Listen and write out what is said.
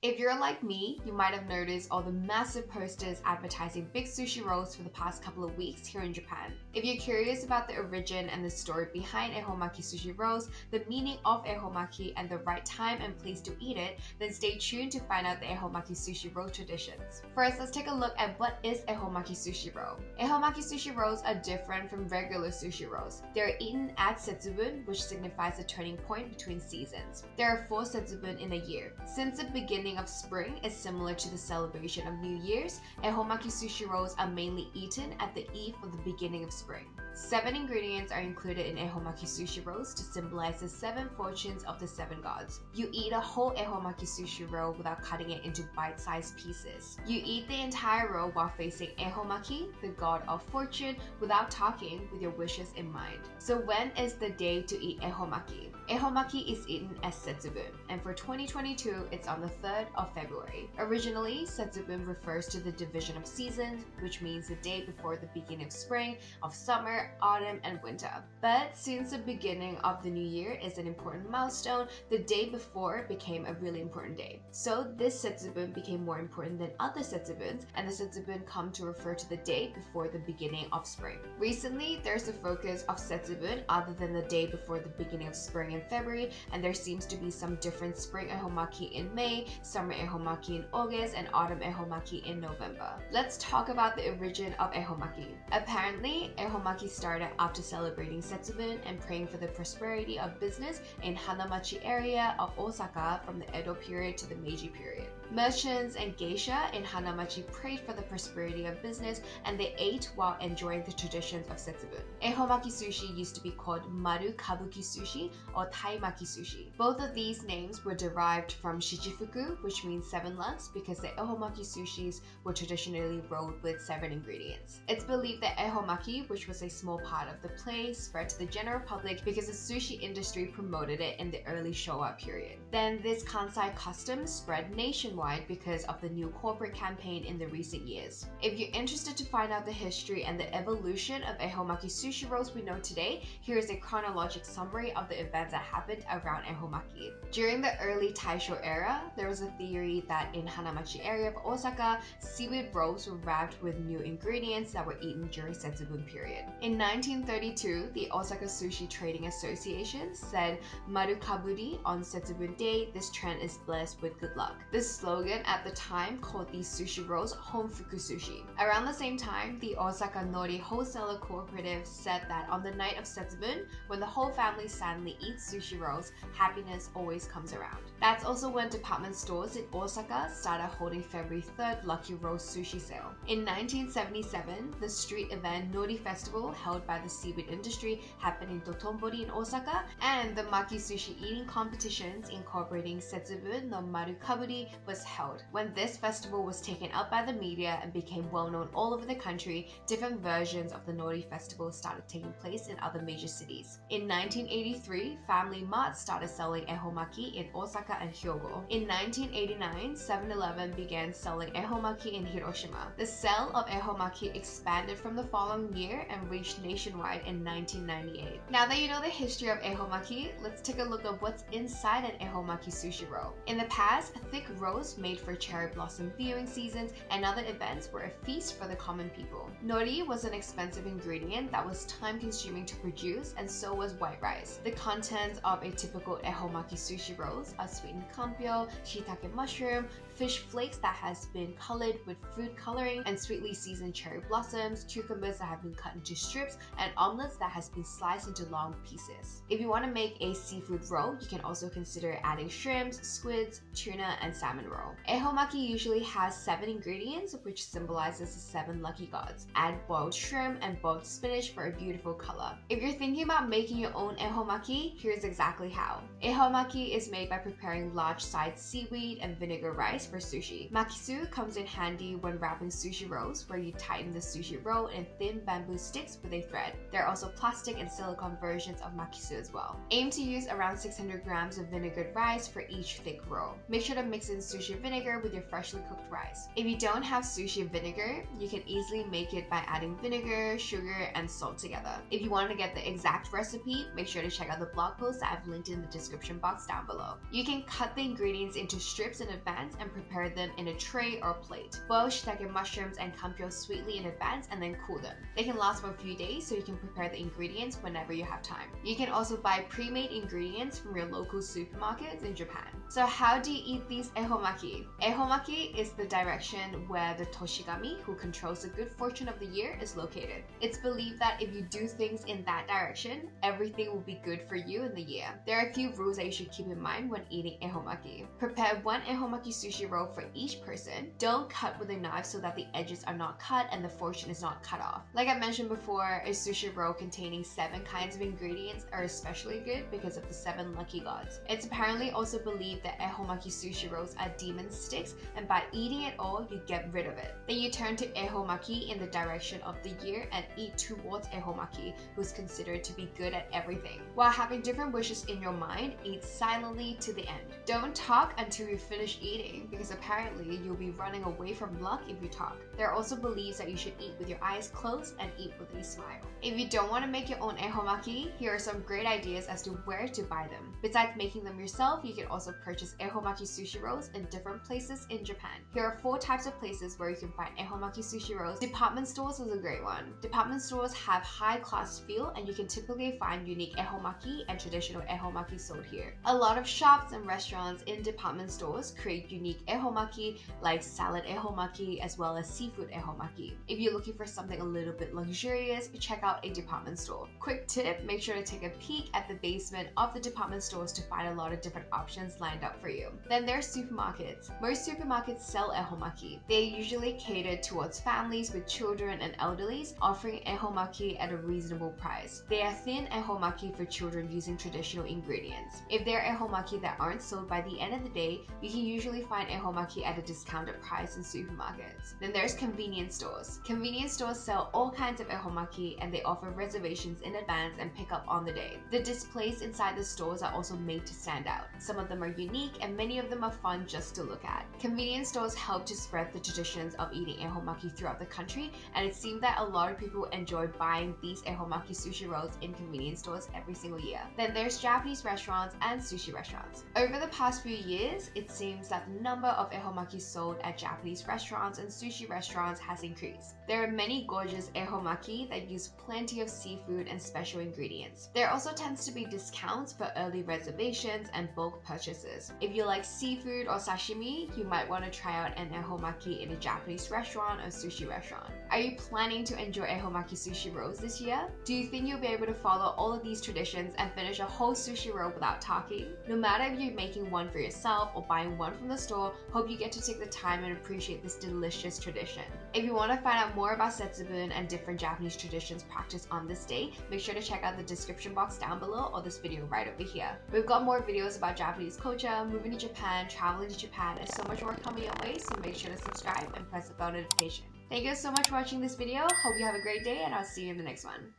If you're like me, you might have noticed all the massive posters advertising big sushi rolls for the past couple of weeks here in Japan. If you're curious about the origin and the story behind Ehomaki sushi rolls, the meaning of Ehomaki, and the right time and place to eat it, then stay tuned to find out the Ehomaki sushi roll traditions. First, let's take a look at what is Ehomaki sushi roll. Ehomaki sushi rolls are different from regular sushi rolls. They are eaten at SETSUBUN, which signifies a turning point between seasons. There are 4 SETSUBUN in a year. Since the beginning of spring is similar to the celebration of New Year's, Ehomaki sushi rolls are mainly eaten at the eve of the beginning of spring. 7 ingredients are included in Ehomaki sushi rolls to symbolize the 7 fortunes of the 7 gods. You eat a whole Ehomaki sushi roll without cutting it into bite-sized pieces. You eat the entire roll while facing Ehomaki, the god of fortune, without talking, with your wishes in mind. So when is the day to eat Ehomaki? Ehomaki is eaten as SETSUBUN, and for 2022, it's on the 3rd of February. Originally, SETSUBUN refers to the division of seasons, which means the day before the beginning of spring, of summer, autumn, and winter. But since the beginning of the new year is an important milestone, the day before became a really important day. So this SETSUBUN became more important than other SETSUBUNs, and the SETSUBUN come to refer to the day before the beginning of spring. Recently, there's a focus of SETSUBUN other than the day before the beginning of spring in February, and there seems to be some different spring Ehomaki in May, summer Ehomaki in August, and autumn Ehomaki in November. Let's talk about the origin of Ehomaki. Apparently, Ehomaki started after celebrating SETSUBUN and praying for the prosperity of business in Hanamachi area of Osaka from the Edo period to the Meiji period. Merchants and geisha in Hanamachi prayed for the prosperity of business, and they ate while enjoying the traditions of SETSUBUN. Ehomaki sushi used to be called Maru Kabuki sushi or Taimaki sushi. Both of these names were derived from Shichifuku, which means 7 lugs, because the Ehomaki sushis were traditionally rolled with 7 ingredients. It's believed that Ehomaki, which was a small part of the play, spread to the general public because the sushi industry promoted it in the early Showa period. Then this Kansai custom spread nationwide because of the new corporate campaign in the recent years. If you're interested to find out the history and the evolution of Ehomaki sushi rolls we know today, here is a chronological summary of the events that happened around Ehomaki. During the early Taisho era, there was a theory that in Hanamachi area of Osaka, seaweed rolls were wrapped with new ingredients that were eaten during SETSUBUN period. In 1932, the Osaka Sushi Trading Association said Marukaburi on SETSUBUN Day, this trend is blessed with good luck. This slogan at the time called these sushi rolls Honfuku Sushi. Around the same time, the Osaka Nori Wholesaler Cooperative said that on the night of SETSUBUN, when the whole family silently eats sushi rolls, happiness always comes around. That's also when department stores in Osaka started holding February 3rd Lucky Roll Sushi Sale. In 1977, the street event Nori Festival held by the seaweed industry happened in Dotonbori in Osaka, and the Maki Sushi eating competitions incorporating SETSUBUN no Marukaburi was held. When this festival was taken up by the media and became well known all over the country, different versions of the Nori Festival started taking place in other major cities. In 1983, Family Mart started selling Ehomaki in Osaka and Hyogo. In 1989, 7-Eleven began selling Ehomaki in Hiroshima. The sale of Ehomaki expanded from the following year and reached nationwide in 1998. Now that you know the history of Ehomaki, let's take a look at what's inside an Ehomaki sushi roll. In the past, thick rolls made for cherry blossom viewing seasons and other events were a feast for the common people. Nori was an expensive ingredient that was time-consuming to produce, and so was white rice. The contents of a typical Ehomaki sushi rolls are sweetened kampyo, shiitake mushroom, fish flakes that has been colored with food coloring, and sweetly seasoned cherry blossoms, cucumbers that have been cut into strips, and omelets that has been sliced into long pieces. If you want to make a seafood roll, you can also consider adding shrimps, squids, tuna, and salmon roll. Ehomaki usually has 7 ingredients, which symbolizes the 7 lucky gods. Add boiled shrimp and boiled spinach for a beautiful color. If you're thinking about making your own Ehomaki, here's exactly how. Ehomaki is made by preparing large-sized seaweed and vinegar rice for sushi. Makisu comes in handy when wrapping sushi rolls, where you tighten the sushi roll in thin bamboo sticks with a thread. There are also plastic and silicone versions of makisu as well. Aim to use around 600 grams of vinegared rice for each thick roll. Make sure to mix in sushi vinegar with your freshly cooked rice. If you don't have sushi vinegar, you can easily make it by adding vinegar, sugar, and salt together. If you want to get the exact recipe, make sure to check out the blog post that I've linked in the description box down below. You can cut the ingredients into strips in advance and prepare them in a tray or plate. Boil shiitake mushrooms and kampyo sweetly in advance and then cool them. They can last for a few days, so you can prepare the ingredients whenever you have time. You can also buy pre-made ingredients from your local supermarkets in Japan. So how do you eat these ehomaki? Ehomaki is the direction where the Toshigami, who controls the good fortune of the year, is located. It's believed that if you do things in that direction, everything will be good for you in the year. There are a few rules that you should keep in mind when eating ehomaki. Prepare one ehomaki sushi roll for each person. Don't cut with a knife so that the edges are not cut and the fortune is not cut off. Like I mentioned before, a sushi roll containing 7 kinds of ingredients are especially good because of the 7 lucky gods. It's apparently also believed that ehomaki sushi rolls are demon sticks, and by eating it all, you get rid of it. Then you turn to ehomaki in the direction of the year and eat towards ehomaki, who's considered to be good at everything. While having different wishes in your mind, eat silently to the end. Don't talk until you finish eating, because apparently you'll be running away from luck if you talk. There are also beliefs that you should eat with your eyes closed and eat with a smile. If you don't want to make your own ehomaki, here are some great ideas as to where to buy them. Besides making them yourself, you can also purchase ehomaki sushi rolls in different places in Japan. Here are 4 types of places where you can find ehomaki sushi rolls. Department stores is a great one. Department stores have high-class feel, and you can typically find unique ehomaki and traditional ehomaki sold here. A lot of shops and restaurants in department stores create unique ehomaki like salad ehomaki as well as seafood ehomaki. If you're looking for something a little bit luxurious, check out a department store. Quick tip, make sure to take a peek at the basement of the department stores to find a lot of different options lined up for you. Then there's supermarkets. Most supermarkets sell ehomaki. They usually cater towards families with children and elderlies, offering ehomaki at a reasonable price. They are thin ehomaki for children using traditional ingredients. If they're ehomaki that aren't sold by the end of the day, you can usually find ehomaki at a discounted price in supermarkets. Then there's convenience stores. Convenience stores sell all kinds of ehomaki, and they offer reservations in advance and pick up on the day. The displays inside the stores are also made to stand out. Some of them are unique and many of them are fun just to look at. Convenience stores help to spread the traditions of eating ehomaki throughout the country, and it seems that a lot of people enjoy buying these ehomaki sushi rolls in convenience stores every single year. Then there's Japanese restaurants and sushi restaurants. Over the past few years, it seems that the number of ehomaki sold at Japanese restaurants and sushi restaurants has increased. There are many gorgeous ehomaki that use plenty of seafood and special ingredients. There also tends to be discounts for early reservations and bulk purchases. If you like seafood or sashimi, you might want to try out an ehomaki in a Japanese restaurant or sushi restaurant. Are you planning to enjoy ehomaki sushi rolls this year? Do you think you'll be able to follow all of these traditions and finish a whole sushi roll without talking? No matter if you're making one for yourself or buying one from the store, hope you get to take the time and appreciate this delicious tradition. If you want to find out more about SETSUBUN and different Japanese traditions practiced on this day, make sure to check out the description box down below or this video right over here. We've got more videos about Japanese culture, moving to Japan, traveling to Japan, and so much more coming your way, so make sure to subscribe and press the bell notification. Thank you so much for watching this video. Hope you have a great day, and I'll see you in the next one.